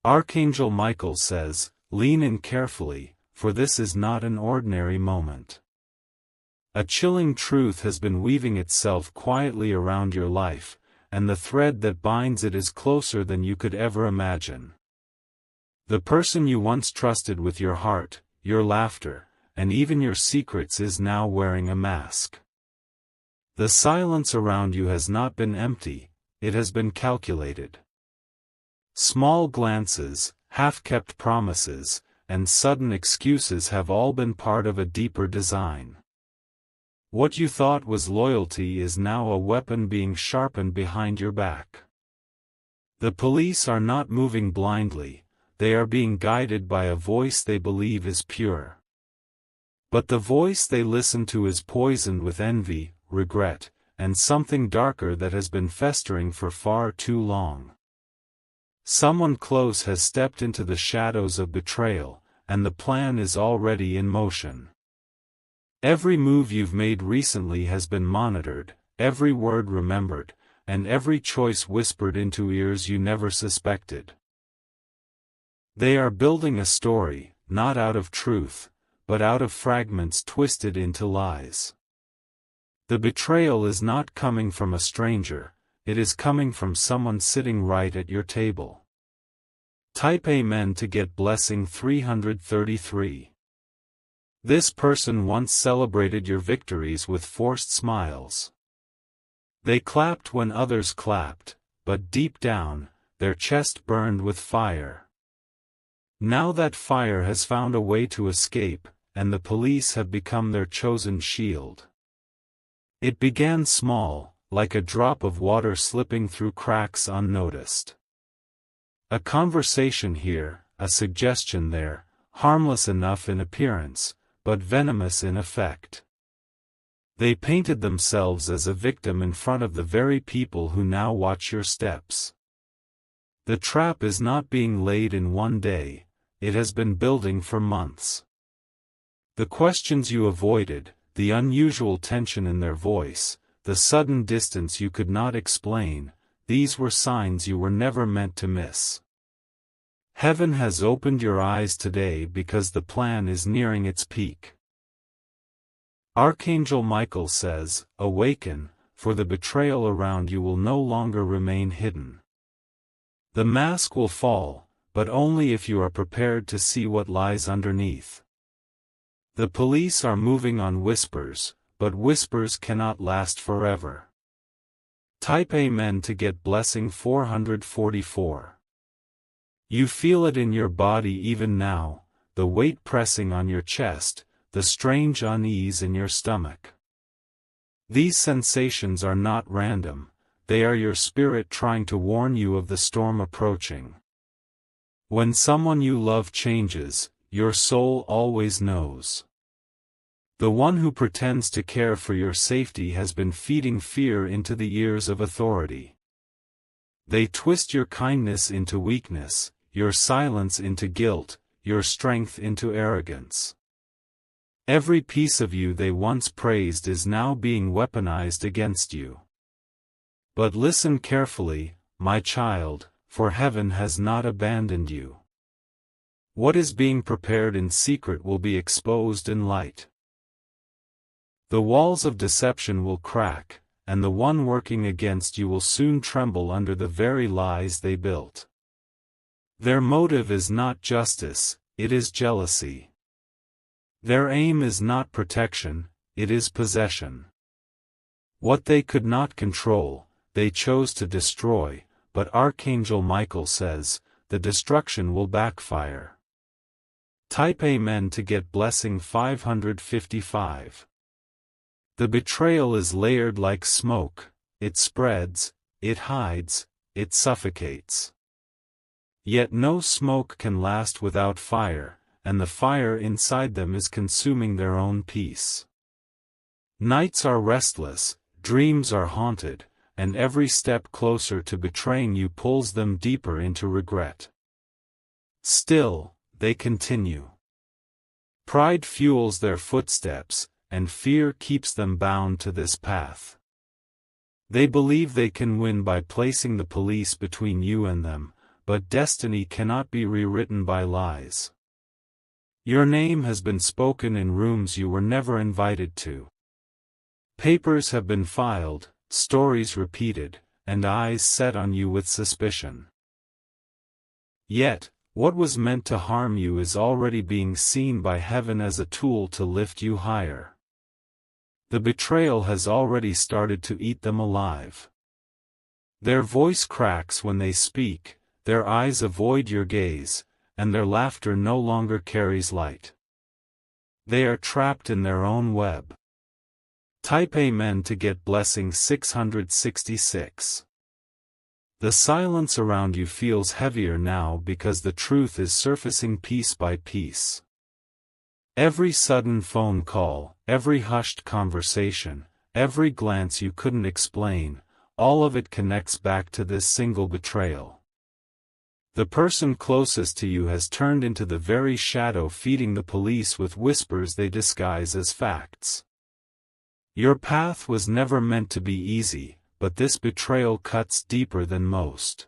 Archangel Michael says, lean in carefully, for this is not an ordinary moment. A chilling truth has been weaving itself quietly around your life, and the thread that binds it is closer than you could ever imagine. The person you once trusted with your heart, your laughter, and even your secrets is now wearing a mask. The silence around you has not been empty, it has been calculated. Small glances, half-kept promises, and sudden excuses have all been part of a deeper design. What you thought was loyalty is now a weapon being sharpened behind your back. The police are not moving blindly, they are being guided by a voice they believe is pure. But the voice they listen to is poisoned with envy, regret, and something darker that has been festering for far too long. Someone close has stepped into the shadows of betrayal, and the plan is already in motion. Every move you've made recently has been monitored, every word remembered, and every choice whispered into ears you never suspected. They are building a story, not out of truth, but out of fragments twisted into lies. The betrayal is not coming from a stranger, it is coming from someone sitting right at your table. Type Amen to get blessing 333. This person once celebrated your victories with forced smiles. They clapped when others clapped, but deep down, their chest burned with fire. Now that fire has found a way to escape, and the police have become their chosen shield. It began small, like a drop of water slipping through cracks unnoticed. A conversation here, a suggestion there, harmless enough in appearance, but venomous in effect. They painted themselves as a victim in front of the very people who now watch your steps. The trap is not being laid in one day, it has been building for months. The questions you avoided, the unusual tension in their voice, the sudden distance you could not explain, these were signs you were never meant to miss. Heaven has opened your eyes today because the plan is nearing its peak. Archangel Michael says, awaken, for the betrayal around you will no longer remain hidden. The mask will fall, but only if you are prepared to see what lies underneath. The police are moving on whispers, but whispers cannot last forever. Type Amen to get blessing 444. You feel it in your body even now, the weight pressing on your chest, the strange unease in your stomach. These sensations are not random, they are your spirit trying to warn you of the storm approaching. When someone you love changes, your soul always knows. The one who pretends to care for your safety has been feeding fear into the ears of authority. They twist your kindness into weakness, your silence into guilt, your strength into arrogance. Every piece of you they once praised is now being weaponized against you. But listen carefully, my child, for heaven has not abandoned you. What is being prepared in secret will be exposed in light. The walls of deception will crack, and the one working against you will soon tremble under the very lies they built. Their motive is not justice, it is jealousy. Their aim is not protection, it is possession. What they could not control, they chose to destroy, but Archangel Michael says, the destruction will backfire. Type Amen to get blessing 555. The betrayal is layered like smoke, it spreads, it hides, it suffocates. Yet no smoke can last without fire, and the fire inside them is consuming their own peace. Nights are restless, dreams are haunted, and every step closer to betraying you pulls them deeper into regret. Still, they continue. Pride fuels their footsteps, and fear keeps them bound to this path. They believe they can win by placing the police between you and them, but destiny cannot be rewritten by lies. Your name has been spoken in rooms you were never invited to. Papers have been filed, stories repeated, and eyes set on you with suspicion. Yet, what was meant to harm you is already being seen by heaven as a tool to lift you higher. The betrayal has already started to eat them alive. Their voice cracks when they speak, their eyes avoid your gaze, and their laughter no longer carries light. They are trapped in their own web. Type Amen to get blessing 666. The silence around you feels heavier now because the truth is surfacing piece by piece. Every sudden phone call, every hushed conversation, every glance you couldn't explain, all of it connects back to this single betrayal. The person closest to you has turned into the very shadow feeding the police with whispers they disguise as facts. Your path was never meant to be easy, but this betrayal cuts deeper than most.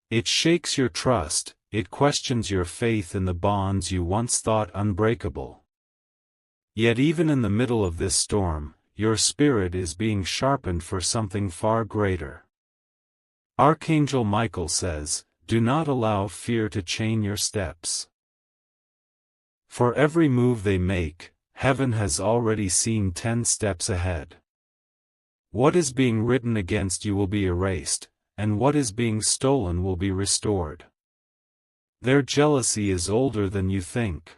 It shakes your trust, it questions your faith in the bonds you once thought unbreakable. Yet even in the middle of this storm, your spirit is being sharpened for something far greater. Archangel Michael says, "Do not allow fear to chain your steps." For every move they make, heaven has already seen 10 steps ahead. What is being written against you will be erased, and what is being stolen will be restored. Their jealousy is older than you think.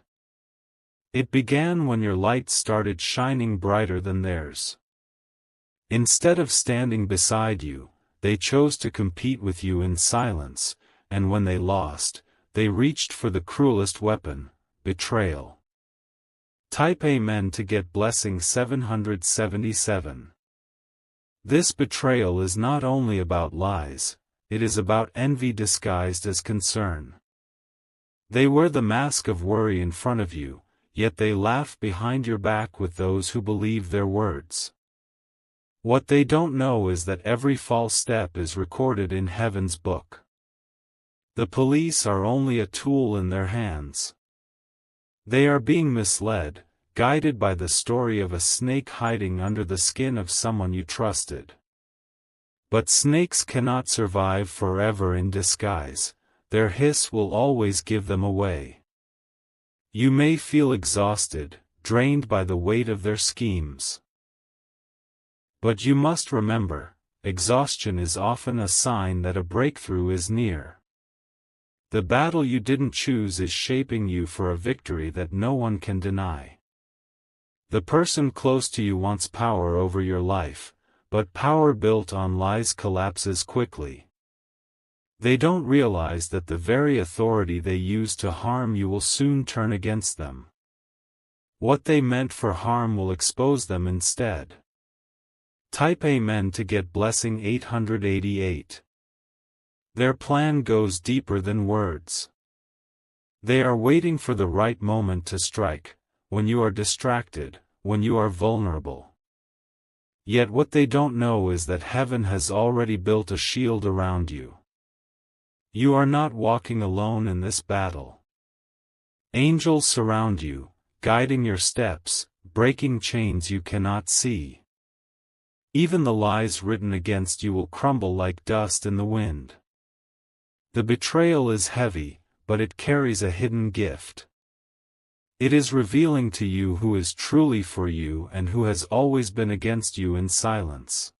It began when your light started shining brighter than theirs. Instead of standing beside you, they chose to compete with you in silence, and when they lost, they reached for the cruelest weapon, betrayal. Type Amen to get blessing 777. This betrayal is not only about lies, it is about envy disguised as concern. They wear the mask of worry in front of you, yet they laugh behind your back with those who believe their words. What they don't know is that every false step is recorded in heaven's book. The police are only a tool in their hands. They are being misled, guided by the story of a snake hiding under the skin of someone you trusted. But snakes cannot survive forever in disguise, their hiss will always give them away. You may feel exhausted, drained by the weight of their schemes. But you must remember, exhaustion is often a sign that a breakthrough is near. The battle you didn't choose is shaping you for a victory that no one can deny. The person close to you wants power over your life, but power built on lies collapses quickly. They don't realize that the very authority they use to harm you will soon turn against them. What they meant for harm will expose them instead. Type Amen to get blessing 888. Their plan goes deeper than words. They are waiting for the right moment to strike, when you are distracted, when you are vulnerable. Yet what they don't know is that heaven has already built a shield around you. You are not walking alone in this battle. Angels surround you, guiding your steps, breaking chains you cannot see. Even the lies written against you will crumble like dust in the wind. The betrayal is heavy, but it carries a hidden gift. It is revealing to you who is truly for you and who has always been against you in silence.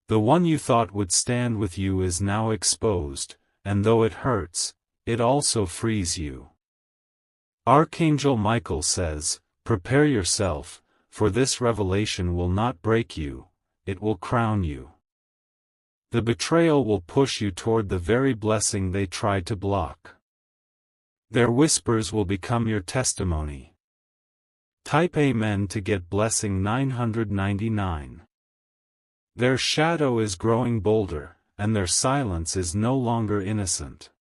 The one you thought would stand with you is now exposed, and though it hurts, it also frees you. Archangel Michael says, "Prepare yourself, for this revelation will not break you, it will crown you." The betrayal will push you toward the very blessing they tried to block. Their whispers will become your testimony. Type Amen to get blessing 999. Their shadow is growing bolder, and their silence is no longer innocent.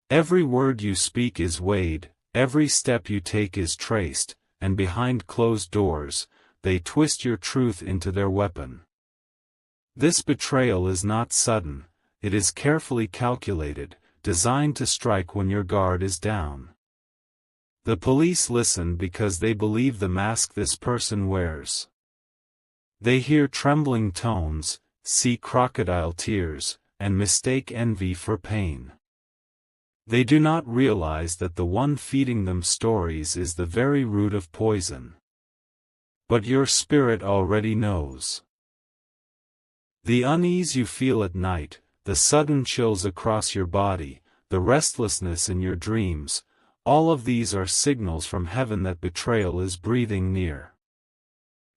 Every word you speak is weighed, every step you take is traced, and behind closed doors, they twist your truth into their weapon. This betrayal is not sudden, it is carefully calculated, designed to strike when your guard is down. The police listen because they believe the mask this person wears. They hear trembling tones, see crocodile tears, and mistake envy for pain. They do not realize that the one feeding them stories is the very root of poison. But your spirit already knows. The unease you feel at night, the sudden chills across your body, the restlessness in your dreams, all of these are signals from heaven that betrayal is breathing near.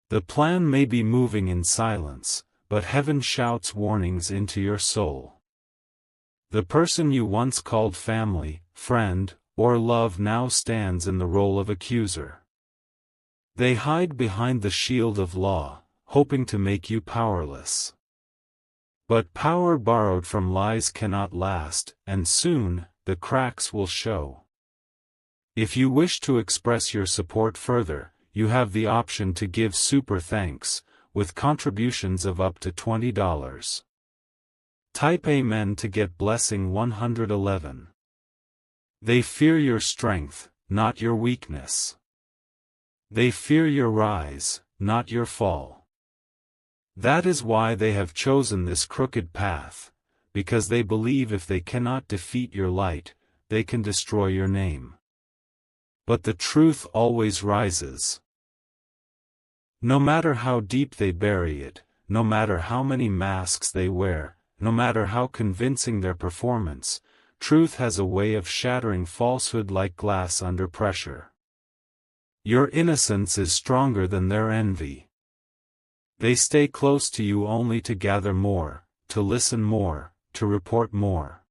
The plan may be moving in silence, but heaven shouts warnings into your soul. The person you once called family, friend, or love now stands in the role of accuser. They hide behind the shield of law, hoping to make you powerless. But power borrowed from lies cannot last, and soon, the cracks will show. If you wish to express your support further, you have the option to give super thanks, with contributions of up to $20. Type Amen to get blessing 111. They fear your strength, not your weakness. They fear your rise, not your fall. That is why they have chosen this crooked path, because they believe if they cannot defeat your light, they can destroy your name. But the truth always rises. No matter how deep they bury it, no matter how many masks they wear, no matter how convincing their performance, truth has a way of shattering falsehood like glass under pressure. Your innocence is stronger than their envy. They stay close to you only to gather more, to listen more, to report more.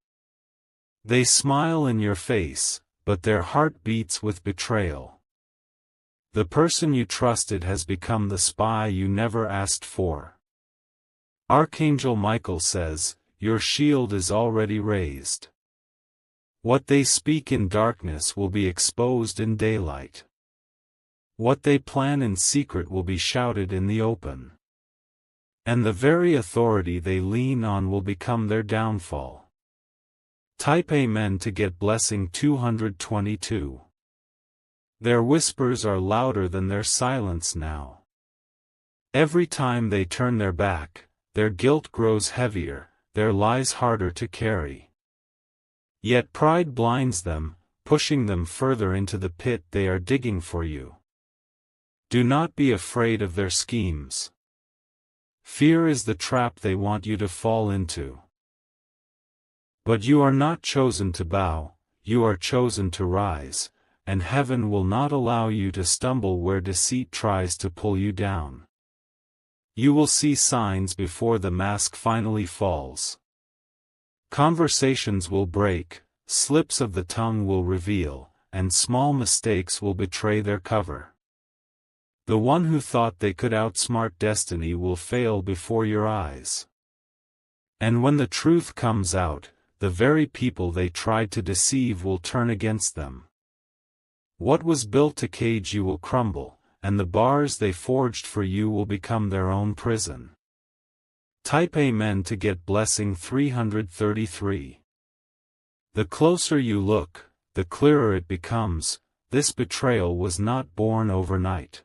They smile in your face, but their heart beats with betrayal. The person you trusted has become the spy you never asked for. Archangel Michael says, your shield is already raised. What they speak in darkness will be exposed in daylight. What they plan in secret will be shouted in the open. And the very authority they lean on will become their downfall. Type Amen to get blessing 222. Their whispers are louder than their silence now. Every time they turn their back, their guilt grows heavier, their lies harder to carry. Yet pride blinds them, pushing them further into the pit they are digging for you. Do not be afraid of their schemes. Fear is the trap they want you to fall into. But you are not chosen to bow, you are chosen to rise, and heaven will not allow you to stumble where deceit tries to pull you down. You will see signs before the mask finally falls. Conversations will break, slips of the tongue will reveal, and small mistakes will betray their cover. The one who thought they could outsmart destiny will fail before your eyes. And when the truth comes out, the very people they tried to deceive will turn against them. What was built to cage you will crumble, and the bars they forged for you will become their own prison. Type Amen to get blessing 333. The closer you look, the clearer it becomes, this betrayal was not born overnight.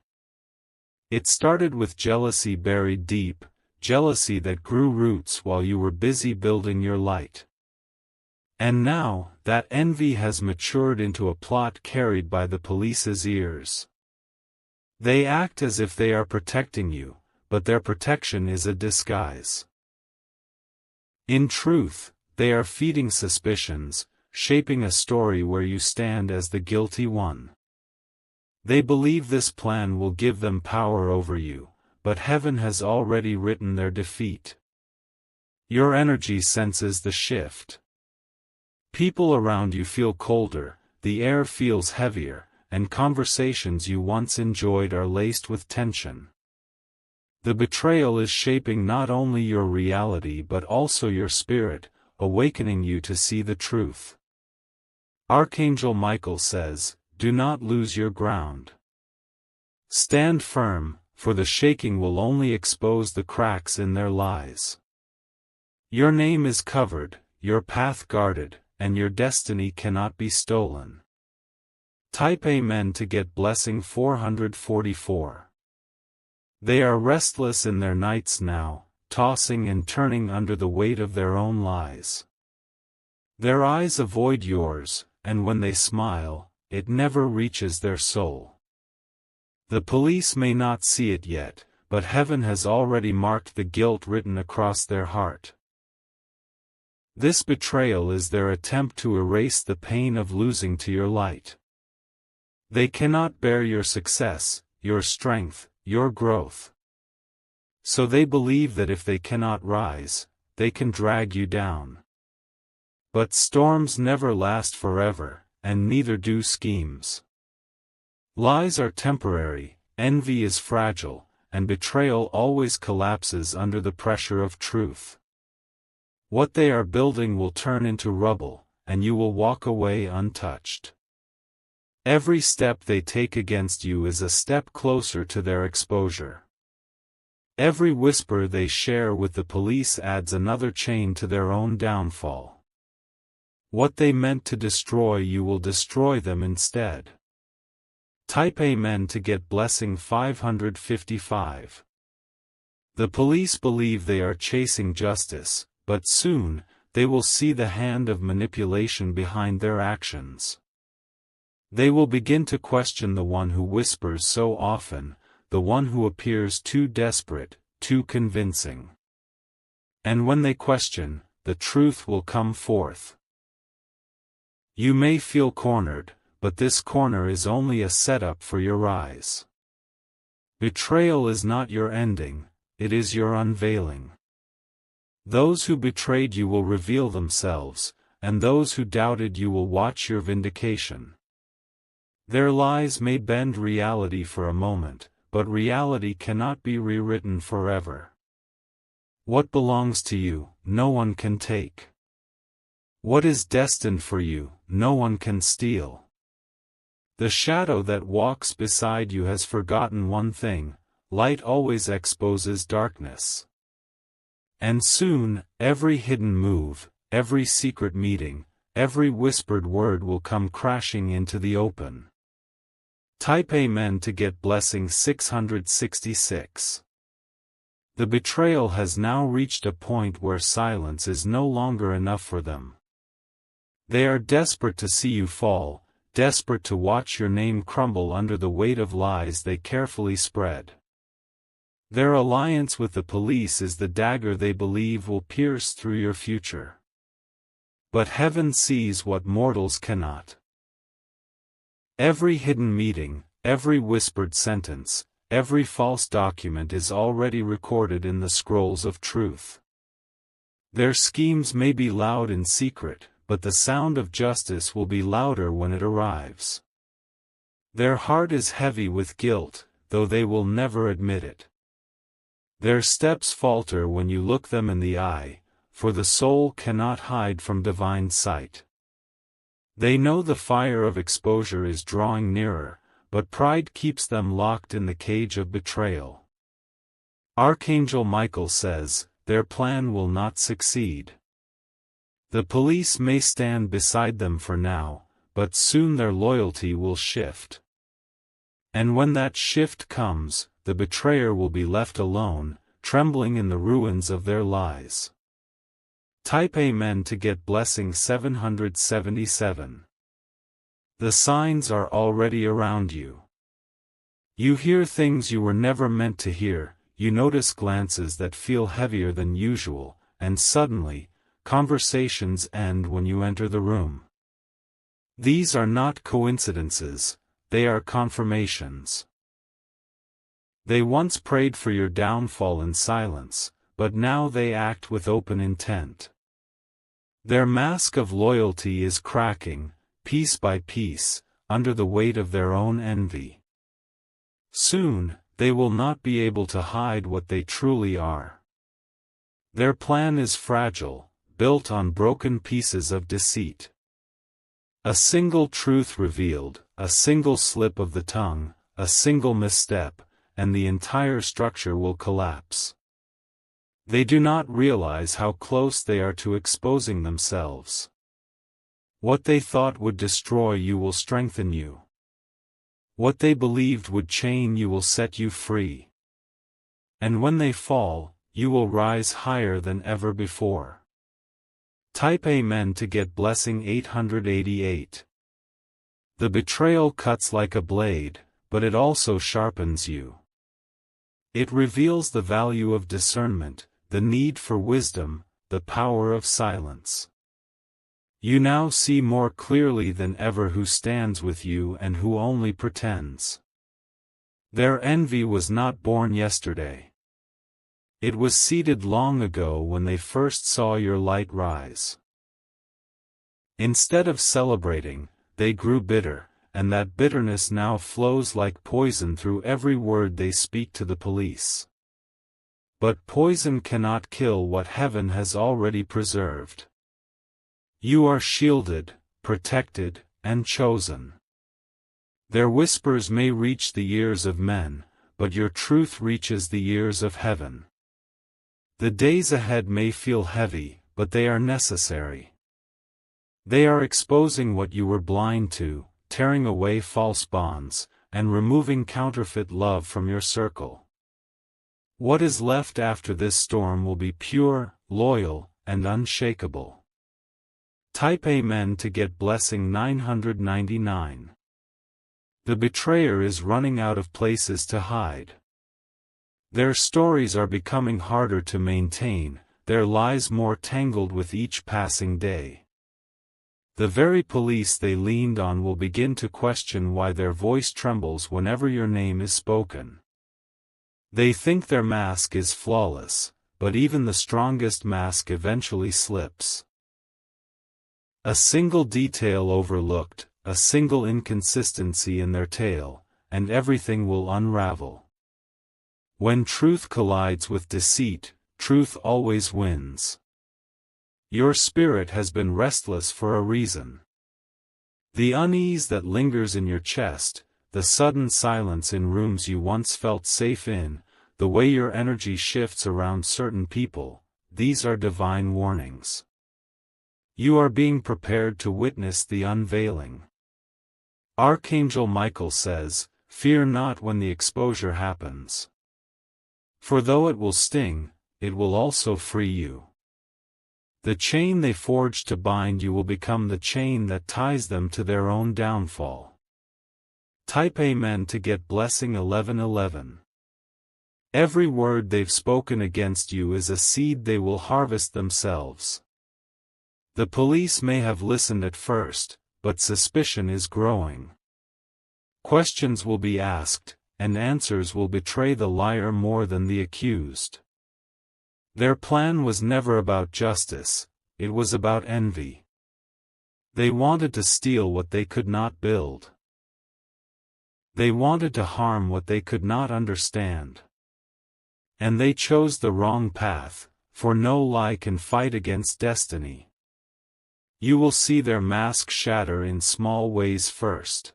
It started with jealousy buried deep, jealousy that grew roots while you were busy building your light. And now, that envy has matured into a plot carried by the police's ears. They act as if they are protecting you, but their protection is a disguise. In truth, they are feeding suspicions, shaping a story where you stand as the guilty one. They believe this plan will give them power over you, but heaven has already written their defeat. Your energy senses the shift. People around you feel colder, the air feels heavier, and conversations you once enjoyed are laced with tension. The betrayal is shaping not only your reality but also your spirit, awakening you to see the truth. Archangel Michael says, do not lose your ground. Stand firm, for the shaking will only expose the cracks in their lies. Your name is covered, your path guarded, and your destiny cannot be stolen. Type Amen to get blessing 444. They are restless in their nights now, tossing and turning under the weight of their own lies. Their eyes avoid yours, and when they smile, it never reaches their soul. The police may not see it yet, but heaven has already marked the guilt written across their heart. This betrayal is their attempt to erase the pain of losing to your light. They cannot bear your success, your strength, your growth. So they believe that if they cannot rise, they can drag you down. But storms never last forever, and neither do schemes. Lies are temporary, envy is fragile, and betrayal always collapses under the pressure of truth. What they are building will turn into rubble, and you will walk away untouched. Every step they take against you is a step closer to their exposure. Every whisper they share with the police adds another chain to their own downfall. What they meant to destroy you will destroy them instead. Type Amen to get blessing 555. The police believe they are chasing justice, but soon, they will see the hand of manipulation behind their actions. They will begin to question the one who whispers so often, the one who appears too desperate, too convincing. And when they question, the truth will come forth. You may feel cornered, but this corner is only a setup for your rise. Betrayal is not your ending, it is your unveiling. Those who betrayed you will reveal themselves, and those who doubted you will watch your vindication. Their lies may bend reality for a moment, but reality cannot be rewritten forever. What belongs to you, no one can take. What is destined for you, no one can steal. The shadow that walks beside you has forgotten one thing: light always exposes darkness. And soon, every hidden move, every secret meeting, every whispered word will come crashing into the open. Type Amen to get blessing 666. The betrayal has now reached a point where silence is no longer enough for them. They are desperate to see you fall, desperate to watch your name crumble under the weight of lies they carefully spread. Their alliance with the police is the dagger they believe will pierce through your future. But heaven sees what mortals cannot. Every hidden meeting, every whispered sentence, every false document is already recorded in the scrolls of truth. Their schemes may be loud in secret, but the sound of justice will be louder when it arrives. Their heart is heavy with guilt, though they will never admit it. Their steps falter when you look them in the eye, for the soul cannot hide from divine sight. They know the fire of exposure is drawing nearer, but pride keeps them locked in the cage of betrayal. Archangel Michael says, their plan will not succeed. The police may stand beside them for now, but soon their loyalty will shift. And when that shift comes, the betrayer will be left alone, trembling in the ruins of their lies. Type Amen to get blessing 777. The signs are already around you. You hear things you were never meant to hear, you notice glances that feel heavier than usual, and suddenly, conversations end when you enter the room. These are not coincidences, they are confirmations. They once prayed for your downfall in silence, but now they act with open intent. Their mask of loyalty is cracking, piece by piece, under the weight of their own envy. Soon, they will not be able to hide what they truly are. Their plan is fragile, built on broken pieces of deceit. A single truth revealed, a single slip of the tongue, a single misstep, and the entire structure will collapse. They do not realize how close they are to exposing themselves. What they thought would destroy you will strengthen you. What they believed would chain you will set you free. And when they fall, you will rise higher than ever before. Type Amen to get blessing 888. The betrayal cuts like a blade, but it also sharpens you. It reveals the value of discernment, the need for wisdom, the power of silence. You now see more clearly than ever who stands with you and who only pretends. Their envy was not born yesterday. It was seeded long ago when they first saw your light rise. Instead of celebrating, they grew bitter, and that bitterness now flows like poison through every word they speak to the police. But poison cannot kill what heaven has already preserved. You are shielded, protected, and chosen. Their whispers may reach the ears of men, but your truth reaches the ears of heaven. The days ahead may feel heavy, but they are necessary. They are exposing what you were blind to, tearing away false bonds, and removing counterfeit love from your circle. What is left after this storm will be pure, loyal, and unshakable. Type Amen to get blessing 999. The betrayer is running out of places to hide. Their stories are becoming harder to maintain, their lies more tangled with each passing day. The very police they leaned on will begin to question why their voice trembles whenever your name is spoken. They think their mask is flawless, but even the strongest mask eventually slips. A single detail overlooked, a single inconsistency in their tale, and everything will unravel. When truth collides with deceit, truth always wins. Your spirit has been restless for a reason. The unease that lingers in your chest, the sudden silence in rooms you once felt safe in, the way your energy shifts around certain people, these are divine warnings. You are being prepared to witness the unveiling. Archangel Michael says, "Fear not when the exposure happens. For though it will sting, it will also free you." The chain they forged to bind you will become the chain that ties them to their own downfall. Type Amen to get blessing 1111. Every word they've spoken against you is a seed they will harvest themselves. The police may have listened at first, but suspicion is growing. Questions will be asked, and answers will betray the liar more than the accused. Their plan was never about justice, it was about envy. They wanted to steal what they could not build. They wanted to harm what they could not understand. And they chose the wrong path, for no lie can fight against destiny. You will see their mask shatter in small ways first.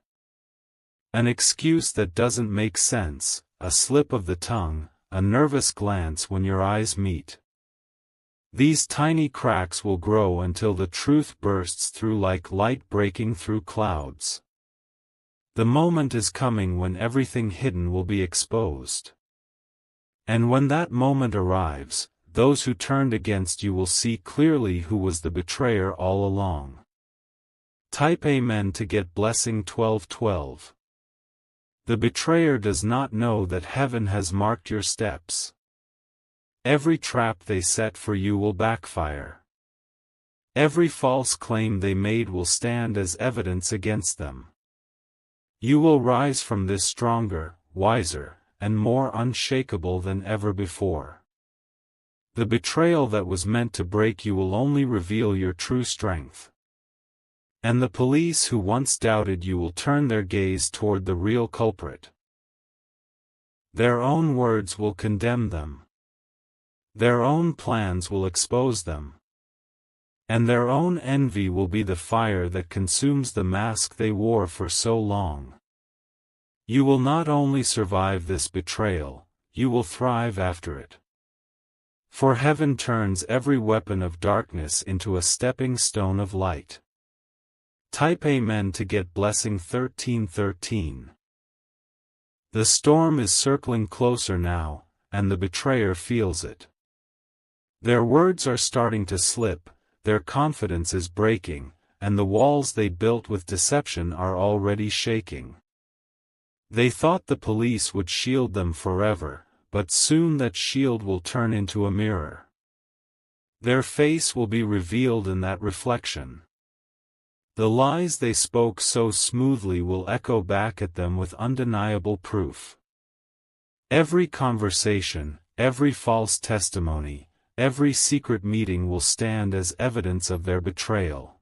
An excuse that doesn't make sense, a slip of the tongue, a nervous glance when your eyes meet. These tiny cracks will grow until the truth bursts through like light breaking through clouds. The moment is coming when everything hidden will be exposed. And when that moment arrives, those who turned against you will see clearly who was the betrayer all along. Type Amen to get blessing 1212. The betrayer does not know that heaven has marked your steps. Every trap they set for you will backfire. Every false claim they made will stand as evidence against them. You will rise from this stronger, wiser, and more unshakable than ever before. The betrayal that was meant to break you will only reveal your true strength. And the police who once doubted you will turn their gaze toward the real culprit. Their own words will condemn them. Their own plans will expose them. And their own envy will be the fire that consumes the mask they wore for so long. You will not only survive this betrayal, you will thrive after it. For heaven turns every weapon of darkness into a stepping stone of light. Type Amen to get blessing 1313. The storm is circling closer now, and the betrayer feels it. Their words are starting to slip, their confidence is breaking, and the walls they built with deception are already shaking. They thought the police would shield them forever, but soon that shield will turn into a mirror. Their face will be revealed in that reflection. The lies they spoke so smoothly will echo back at them with undeniable proof. Every conversation, every false testimony, every secret meeting will stand as evidence of their betrayal.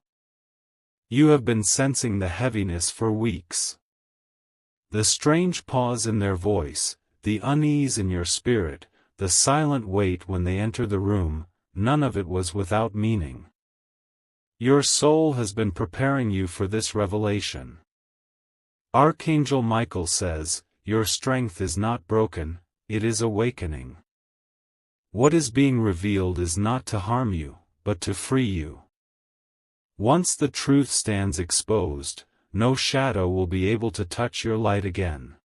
You have been sensing the heaviness for weeks. The strange pause in their voice, the unease in your spirit, the silent wait when they enter the room, none of it was without meaning. Your soul has been preparing you for this revelation. Archangel Michael says, your strength is not broken, it is awakening. What is being revealed is not to harm you, but to free you. Once the truth stands exposed, no shadow will be able to touch your light again.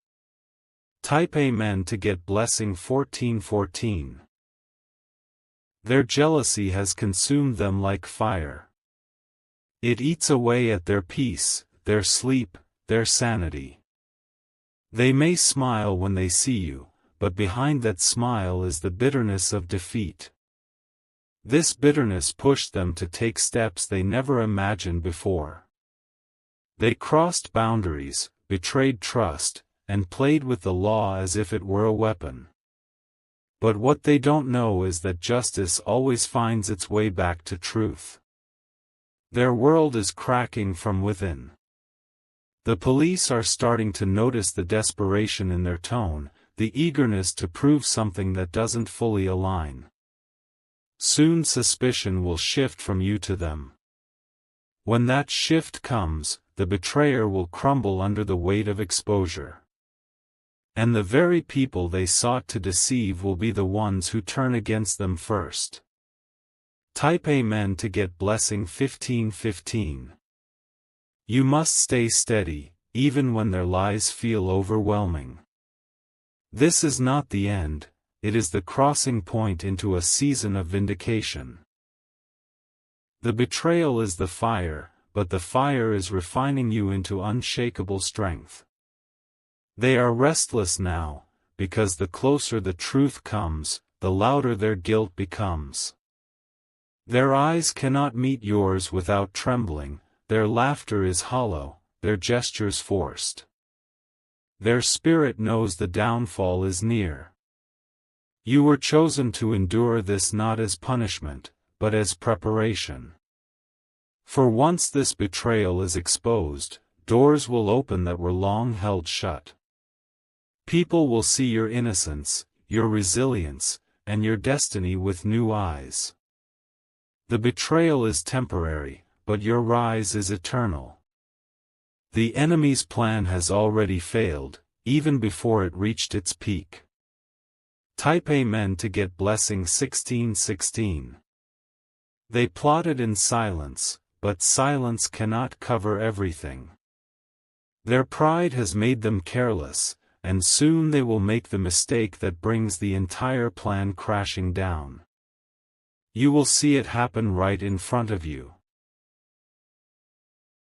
Type Amen to get blessing 1414. Their jealousy has consumed them like fire. It eats away at their peace, their sleep, their sanity. They may smile when they see you, but behind that smile is the bitterness of defeat. This bitterness pushed them to take steps they never imagined before. They crossed boundaries, betrayed trust, and played with the law as if it were a weapon. But what they don't know is that justice always finds its way back to truth. Their world is cracking from within. The police are starting to notice the desperation in their tone, the eagerness to prove something that doesn't fully align. Soon suspicion will shift from you to them. When that shift comes, the betrayer will crumble under the weight of exposure. And the very people they sought to deceive will be the ones who turn against them first. Type Amen to get blessing 1515. You must stay steady, even when their lies feel overwhelming. This is not the end, it is the crossing point into a season of vindication. The betrayal is the fire, but the fire is refining you into unshakable strength. They are restless now, because the closer the truth comes, the louder their guilt becomes. Their eyes cannot meet yours without trembling, their laughter is hollow, their gestures forced. Their spirit knows the downfall is near. You were chosen to endure this not as punishment, but as preparation. For once this betrayal is exposed, doors will open that were long held shut. People will see your innocence, your resilience, and your destiny with new eyes. The betrayal is temporary, but your rise is eternal. The enemy's plan has already failed, even before it reached its peak. Type Amen to get blessing 1616. They plotted in silence, but silence cannot cover everything. Their pride has made them careless, and soon they will make the mistake that brings the entire plan crashing down. You will see it happen right in front of you.